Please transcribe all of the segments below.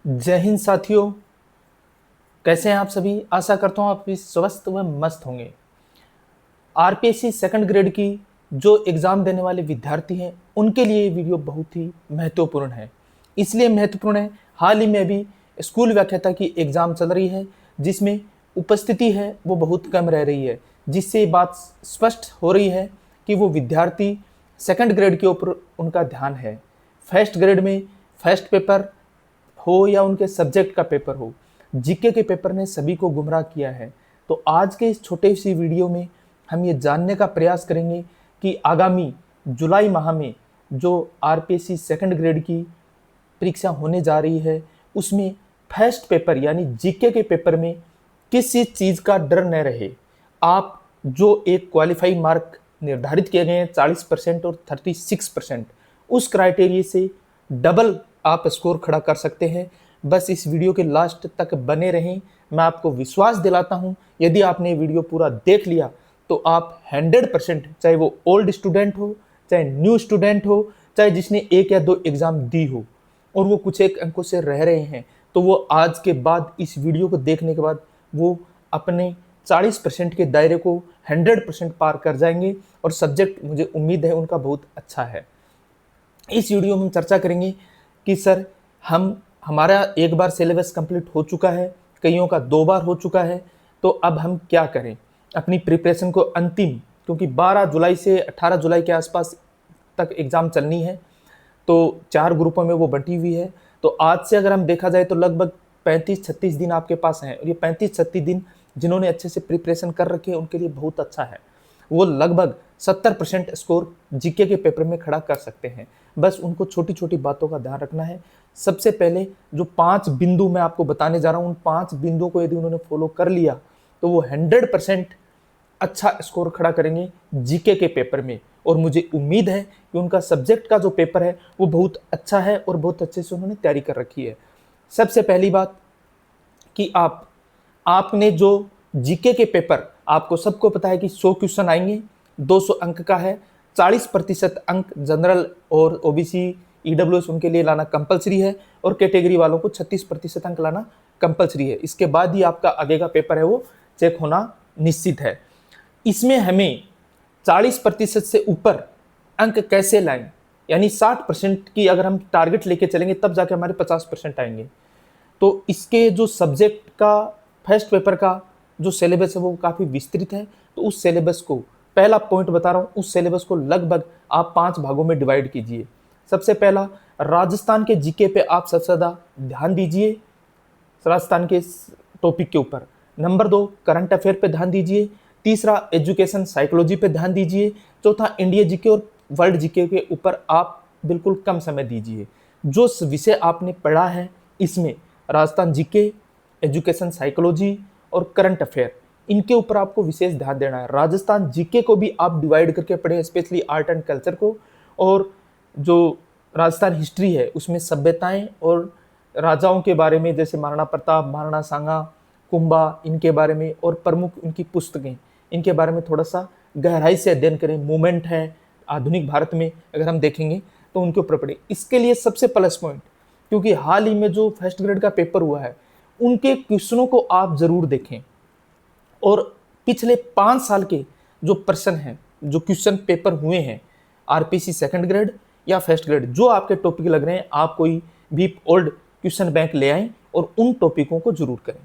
जय हिंद साथियों। कैसे हैं आप सभी? आशा करता हूँ आप भी स्वस्थ व मस्त होंगे। आरपीएससी सेकंड ग्रेड की जो एग्ज़ाम देने वाले विद्यार्थी हैं उनके लिए ये वीडियो बहुत ही महत्वपूर्ण है। इसलिए महत्वपूर्ण है, हाल ही में अभी स्कूल व्याख्याता की एग्ज़ाम चल रही है जिसमें उपस्थिति है वो बहुत कम रह रही है, जिससे ये बात स्पष्ट हो रही है कि वो विद्यार्थी सेकंड ग्रेड के ऊपर उनका ध्यान है। फर्स्ट ग्रेड में फर्स्ट पेपर हो या उनके सब्जेक्ट का पेपर हो, जीके के पेपर ने सभी को गुमराह किया है। तो आज के इस छोटे सी वीडियो में हम ये जानने का प्रयास करेंगे कि आगामी जुलाई माह में जो आरपीएससी सेकंड ग्रेड की परीक्षा होने जा रही है उसमें फर्स्ट पेपर यानी जीके के पेपर में किसी चीज़ का डर न रहे। आप जो एक क्वालिफाई मार्क निर्धारित किए गए हैं 40% और 36%, उस क्राइटेरिया से डबल आप स्कोर खड़ा कर सकते हैं। बस इस वीडियो के लास्ट तक बने रहें। मैं आपको विश्वास दिलाता हूं, यदि आपने वीडियो पूरा देख लिया तो आप 100%, चाहे वो ओल्ड स्टूडेंट हो, चाहे न्यू स्टूडेंट हो, चाहे जिसने एक या दो एग्ज़ाम दी हो और वो कुछ एक अंकों से रह रहे हैं, तो वो आज के बाद इस वीडियो को देखने के बाद वो अपने 40% के दायरे को 100% पार कर जाएंगे और सब्जेक्ट मुझे उम्मीद है उनका बहुत अच्छा है। इस वीडियो में हम चर्चा करेंगे कि सर हमारा एक बार सिलेबस कंप्लीट हो चुका है, कईयों का 2 बार हो चुका है, तो अब हम क्या करें अपनी प्रिपरेशन को अंतिम, क्योंकि 12 जुलाई से 18 जुलाई के आसपास तक एग्ज़ाम चलनी है, तो 4 ग्रुपों में वो बंटी हुई है। तो आज से अगर हम देखा जाए तो लगभग 35-36 दिन आपके पास हैं और ये 35-36 दिन जिन्होंने अच्छे से प्रिपरेशन कर रखी है उनके लिए बहुत अच्छा है। वो लगभग 70% स्कोर जीके के पेपर में खड़ा कर सकते हैं। बस उनको छोटी छोटी बातों का ध्यान रखना है। सबसे पहले जो 5 बिंदु मैं आपको बताने जा रहा हूँ, उन 5 बिंदुओं को यदि उन्होंने फॉलो कर लिया तो वो 100% अच्छा स्कोर खड़ा करेंगे जीके के पेपर में। और मुझे उम्मीद है कि उनका सब्जेक्ट का जो पेपर है वो बहुत अच्छा है और बहुत अच्छे से उन्होंने तैयारी कर रखी है। सबसे पहली बात कि आपने जो जीके के पेपर, आपको सबको पता है कि 100 क्वेश्चन आएंगे, 200 अंक का है, 40% अंक जनरल और ओबीसी ईडब्ल्यूएस उनके लिए लाना कंपलसरी है और कैटेगरी वालों को 36% अंक लाना कंपलसरी है। इसके बाद ही आपका आगे का पेपर है वो चेक होना निश्चित है। इसमें हमें 40% से ऊपर अंक कैसे लाएं, यानी 60% की अगर हम टारगेट लेके चलेंगे तब जाके हमारे 50% आएंगे। तो इसके जो सब्जेक्ट का फर्स्ट पेपर का जो सिलेबस है वो काफ़ी विस्तृत है। तो उस सिलेबस को, पहला पॉइंट बता रहा हूँ, उस सिलेबस को लगभग आप 5 भागों में डिवाइड कीजिए। सबसे पहला, राजस्थान के जीके पे आप सबसे ज़्यादा ध्यान दीजिए, राजस्थान के टॉपिक के ऊपर। नंबर 2, करंट अफेयर पे ध्यान दीजिए। तीसरा, एजुकेशन साइकोलॉजी पे ध्यान दीजिए। चौथा, इंडिया जीके और वर्ल्ड जीके के ऊपर आप बिल्कुल कम समय दीजिए। जो विषय आपने पढ़ा है इसमें राजस्थान जीके, एजुकेशन साइकोलॉजी और करंट अफेयर, इनके ऊपर आपको विशेष ध्यान देना है। राजस्थान जीके को भी आप डिवाइड करके पढ़ें, स्पेशली आर्ट एंड कल्चर को, और जो राजस्थान हिस्ट्री है उसमें सभ्यताएं और राजाओं के बारे में, जैसे महाराणा प्रताप, महाराणा सांगा, कुंभा, इनके बारे में और प्रमुख इनकी पुस्तकें, इनके बारे में थोड़ा सा गहराई से अध्ययन करें। मूवमेंट है आधुनिक भारत में अगर हम देखेंगे तो उनके ऊपर पढ़ें। इसके लिए सबसे प्लस पॉइंट, क्योंकि हाल ही में जो फर्स्ट ग्रेड का पेपर हुआ है उनके क्वेश्चनों को आप ज़रूर देखें और पिछले 5 साल के जो प्रश्न हैं, जो क्वेश्चन पेपर हुए हैं आरपीसी सेकंड ग्रेड या फर्स्ट ग्रेड, जो आपके टॉपिक लग रहे हैं, आप कोई भी ओल्ड क्वेश्चन बैंक ले आएँ और उन टॉपिकों को जरूर करें।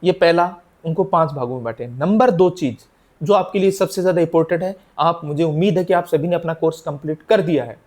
ये पहला, उनको 5 भागों में बांटें। नंबर 2 चीज़ जो आपके लिए सबसे ज़्यादा इंपॉर्टेंट है, आप, मुझे उम्मीद है कि आप सभी ने अपना कोर्स कंप्लीट कर दिया है,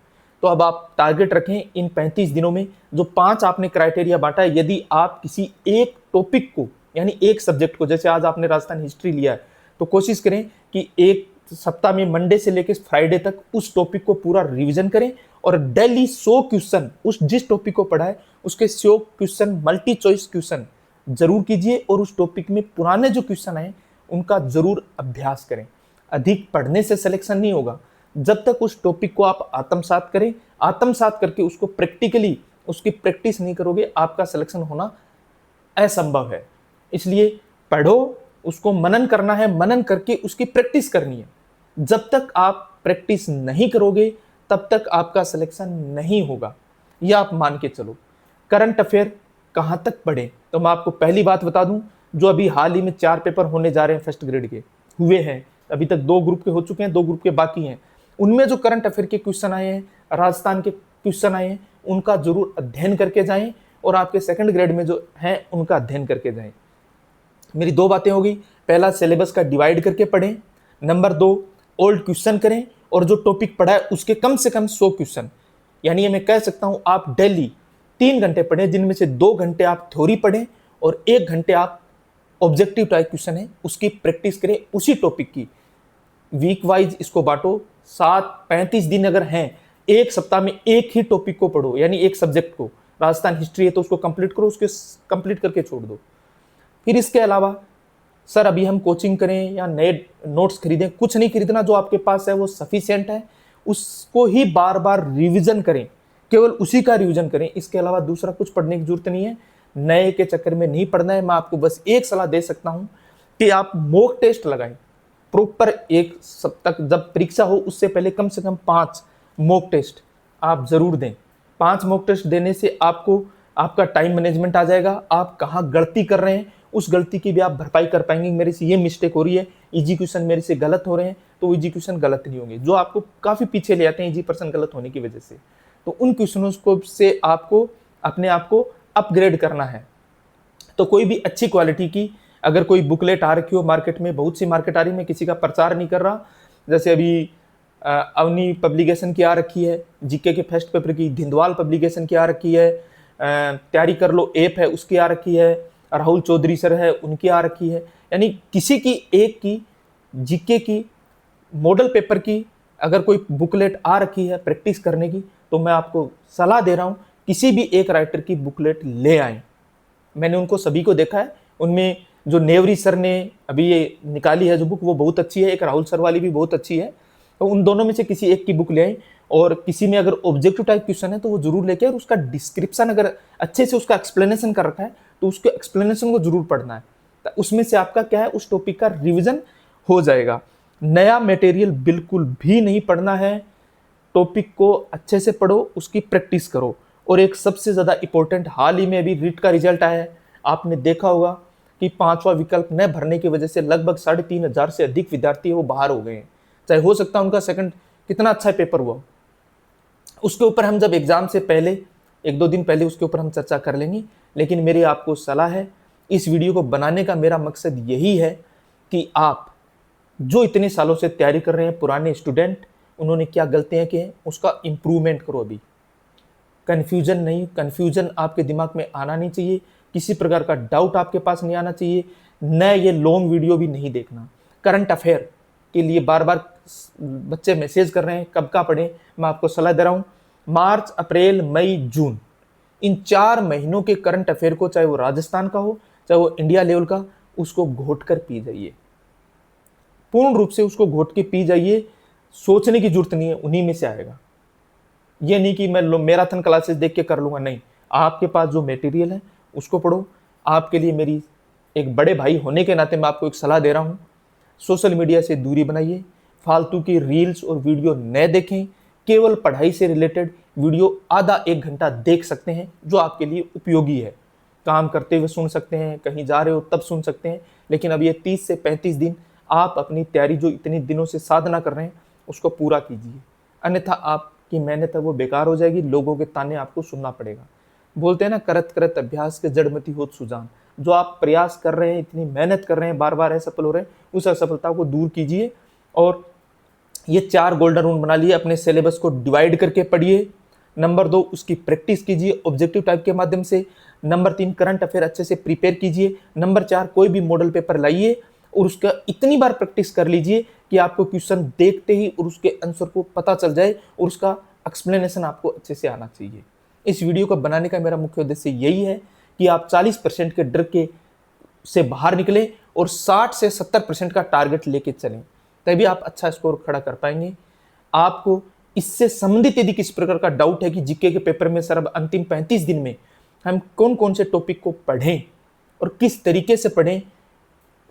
तो अब आप टारगेट रखें इन 35 दिनों में जो 5 आपने क्राइटेरिया बांटा है, यदि आप किसी एक टॉपिक को, यानी एक सब्जेक्ट को, जैसे आज आपने राजस्थान हिस्ट्री लिया है, तो कोशिश करें कि एक सप्ताह में मंडे से लेकर फ्राइडे तक उस टॉपिक को पूरा रिवीजन करें और डेली 100 क्वेश्चन, उस जिस टॉपिक को पढ़ा है उसके 100 क्वेश्चन मल्टी चॉइस क्वेश्चन जरूर कीजिए और उस टॉपिक में पुराने जो क्वेश्चन आए उनका जरूर अभ्यास करें। अधिक पढ़ने से सिलेक्शन नहीं होगा, जब तक उस टॉपिक को आप आत्मसात करें, आत्मसात करके उसको प्रैक्टिकली उसकी प्रैक्टिस नहीं करोगे, आपका सिलेक्शन होना असंभव है। इसलिए पढ़ो, उसको मनन करना है, मनन करके उसकी प्रैक्टिस करनी है। जब तक आप प्रैक्टिस नहीं करोगे तब तक आपका सिलेक्शन नहीं होगा, यह आप मान के चलो। करंट अफेयर कहाँ तक पढ़ें। तो मैं आपको पहली बात बता दूं, जो अभी हाल ही में 4 पेपर होने जा रहे हैं फर्स्ट ग्रेड के, हुए हैं। अभी तक 2 ग्रुप के हो चुके हैं, 2 ग्रुप के बाकी हैं। उनमें जो करंट अफेयर के क्वेश्चन आए हैं, राजस्थान के क्वेश्चन आए हैं, उनका जरूर अध्ययन करके जाएं और आपके सेकंड ग्रेड में जो हैं उनका अध्ययन करके जाएं। मेरी 2 बातें हो गई। पहला, सिलेबस का डिवाइड करके पढ़ें। नंबर 2, ओल्ड क्वेश्चन करें और जो टॉपिक पढ़ा है उसके कम से कम 100 क्वेश्चन, यानी मैं कह सकता हूं आप डेली 3 घंटे पढ़ें, जिनमें से 2 घंटे आप थ्योरी पढ़ें और 1 घंटे आप ऑब्जेक्टिव टाइप क्वेश्चन है उसकी प्रैक्टिस करें उसी टॉपिक की। वीक वाइज इसको बांटो, 35 दिन अगर हैं, एक सप्ताह में एक ही टॉपिक को पढ़ो, यानी एक सब्जेक्ट को। राजस्थान हिस्ट्री है तो उसको कंप्लीट करो, उसके कंप्लीट करके छोड़ दो। फिर इसके अलावा सर अभी हम कोचिंग करें या नए नोट्स खरीदें, कुछ नहीं खरीदना, जो आपके पास है वो सफिशिएंट है, उसको ही बार बार रिवीजन करें, केवल उसी का रिवीजन करें। इसके अलावा दूसरा कुछ पढ़ने की जरूरत नहीं है, नए के चक्कर में नहीं पढ़ना है। मैं आपको बस एक सलाह दे सकता हूं कि आप मॉक टेस्ट लगाएं प्रॉपर। एक सप्ताह जब परीक्षा हो उससे पहले कम से कम 5 मॉक टेस्ट आप जरूर दें। 5 मॉक टेस्ट देने से आपको आपका टाइम मैनेजमेंट आ जाएगा, आप कहाँ गलती कर रहे हैं उस गलती की भी आप भरपाई कर पाएंगे। मेरे से ये मिस्टेक हो रही है, इजी क्वेश्चन मेरे से गलत हो रहे हैं, तो वो इजी क्वेश्चन गलत नहीं होंगे, जो आपको काफ़ी पीछे ले आते हैं इजी पर्सन गलत होने की वजह से। तो उन क्वेश्चनों को से आपको अपने आप को अपग्रेड करना है। तो कोई भी अच्छी क्वालिटी की अगर कोई बुकलेट आ रखी हो मार्केट में, बहुत सी मार्केट आ रही, मैं किसी का प्रचार नहीं कर रहा, जैसे अभी अवनी पब्लिकेशन की आ रखी है, जीके के फर्स्ट पेपर की, धिंदवाल पब्लिकेशन की आ रखी है, तैयारी कर लो ऐप है उसकी आ रखी है, राहुल चौधरी सर है उनकी आ रखी है। यानी किसी की एक की जीके की मॉडल पेपर की अगर कोई बुकलेट आ रखी है प्रैक्टिस करने की, तो मैं आपको सलाह दे रहा हूं किसी भी एक राइटर की बुकलेट ले आएं। मैंने उनको सभी को देखा है, उनमें जो नेवरी सर ने अभी ये निकाली है जो बुक वो बहुत अच्छी है, एक राहुल सर वाली भी बहुत अच्छी है। तो उन दोनों में से किसी एक की बुक ले आए, और किसी में अगर ऑब्जेक्टिव टाइप क्वेश्चन है तो वो जरूर लेके, और उसका डिस्क्रिप्शन अगर अच्छे से उसका एक्सप्लेनेशन कर रखा है तो उसके एक्सप्लेनेशन को जरूर पढ़ना है। तो उसमें से आपका क्या है, उस टॉपिक का रिविजन हो जाएगा। नया मटेरियल बिल्कुल भी नहीं पढ़ना है, टॉपिक को अच्छे से पढ़ो, उसकी प्रैक्टिस करो। और एक सबसे ज़्यादा इंपॉर्टेंट, हाल ही में अभी रीट का रिजल्ट आया है, आपने देखा होगा कि 5वां विकल्प न भरने की वजह से लगभग 3,500 से अधिक विद्यार्थी वो बाहर हो गए हैं। चाहे हो सकता है उनका सेकंड कितना अच्छा पेपर हुआ, उसके ऊपर हम जब एग्जाम से पहले 1-2 दिन पहले उसके ऊपर हम चर्चा कर लेंगे। लेकिन मेरी आपको सलाह है, इस वीडियो को बनाने का मेरा मकसद यही है कि आप जो इतने सालों से तैयारी कर रहे हैं, पुराने स्टूडेंट, उन्होंने क्या गलतियां की हैं उसका इम्प्रूवमेंट करो। अभी कन्फ्यूजन नहीं, कन्फ्यूजन आपके दिमाग में आना नहीं चाहिए, किसी प्रकार का डाउट आपके पास नहीं आना चाहिए। न ये लॉन्ग वीडियो भी नहीं देखना। करंट अफेयर के लिए बार बार बच्चे मैसेज कर रहे हैं कब का पढ़ें, मैं आपको सलाह दे रहा हूँ, मार्च, अप्रैल, मई, जून, इन 4 महीनों के करंट अफेयर को, चाहे वो राजस्थान का हो चाहे वो इंडिया लेवल का, उसको घोट कर पी जाइए, पूर्ण रूप से उसको घोट के पी जाइए। सोचने की जरूरत नहीं है, उन्हीं में से आएगा। ये नहीं कि मैं मैराथन क्लासेस देख के कर लूंगा, नहीं, आपके पास जो मटेरियल है उसको पढ़ो। आपके लिए मेरी एक बड़े भाई होने के नाते मैं आपको एक सलाह दे रहा हूँ, सोशल मीडिया से दूरी बनाइए, फालतू की रील्स और वीडियो न देखें, केवल पढ़ाई से रिलेटेड वीडियो आधा 1 घंटा देख सकते हैं जो आपके लिए उपयोगी है। काम करते हुए सुन सकते हैं, कहीं जा रहे हो तब सुन सकते हैं, लेकिन अब ये 30 से 35 दिन आप अपनी तैयारी जो इतने दिनों से साधना कर रहे हैं उसको पूरा कीजिए, अन्यथा आपकी मेहनत है वो बेकार हो जाएगी, लोगों के ताने आपको सुनना पड़ेगा। बोलते हैं ना, करत करत अभ्यास के जड़मती होत सुजान। जो आप प्रयास कर रहे हैं, इतनी मेहनत कर रहे हैं, बार बार असफल हो रहे हैं, उस असफलता को दूर कीजिए। और ये 4 गोल्डन रूल बना लिए, अपने सिलेबस को डिवाइड करके पढ़िए। नंबर 2, उसकी प्रैक्टिस कीजिए ऑब्जेक्टिव टाइप के माध्यम से। नंबर 3, करंट अफेयर अच्छे से प्रिपेयर कीजिए। नंबर 4, कोई भी मॉडल पेपर लाइए और उसका इतनी बार प्रैक्टिस कर लीजिए कि आपको क्वेश्चन देखते ही और उसके आंसर को पता चल जाए और उसका एक्सप्लेनेशन आपको अच्छे से आना चाहिए। इस वीडियो को बनाने का मेरा मुख्य उद्देश्य यही है कि आप 40% के डर के से बाहर निकले और 60 से 70% का टारगेट लेके चलें, तभी आप अच्छा स्कोर खड़ा कर पाएंगे। आपको इससे संबंधित यदि किस प्रकार का डाउट है कि जीके के पेपर में सर अब अंतिम 35 दिन में हम कौन कौन से टॉपिक को पढ़ें और किस तरीके से पढ़ें,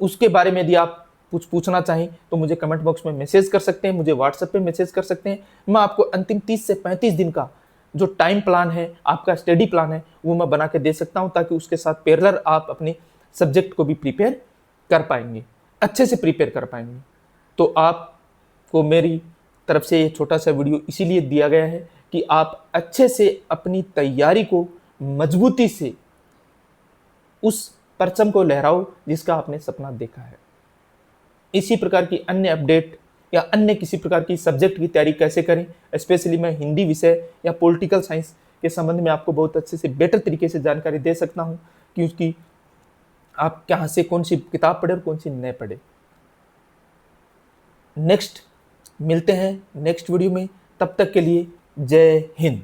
उसके बारे में यदि आप कुछ पूछना चाहें तो मुझे कमेंट बॉक्स में मैसेज कर सकते हैं, मुझे व्हाट्सएप पे मैसेज कर सकते हैं। मैं आपको अंतिम 30 से 35 दिन का जो टाइम प्लान है, आपका स्टडी प्लान है, वो मैं बना के दे सकता हूँ, ताकि उसके साथ पैरेलल आप अपने सब्जेक्ट को भी प्रिपेयर कर पाएंगे, अच्छे से प्रिपेयर कर पाएंगे। तो आपको मेरी तरफ से ये छोटा सा वीडियो इसीलिए दिया गया है कि आप अच्छे से अपनी तैयारी को मजबूती से उस परचम को लहराओ जिसका आपने सपना देखा है। इसी प्रकार की अन्य अपडेट या अन्य किसी प्रकार की सब्जेक्ट की तैयारी कैसे करें, स्पेशली मैं हिंदी विषय या पॉलिटिकल साइंस के संबंध में आपको बहुत अच्छे से बेटर तरीके से जानकारी दे सकता हूं, क्योंकि आप कहाँ से कौन सी किताब पढ़े और कौन सी नहीं पढ़े। नेक्स्ट मिलते हैं नेक्स्ट वीडियो में, तब तक के लिए जय हिंद।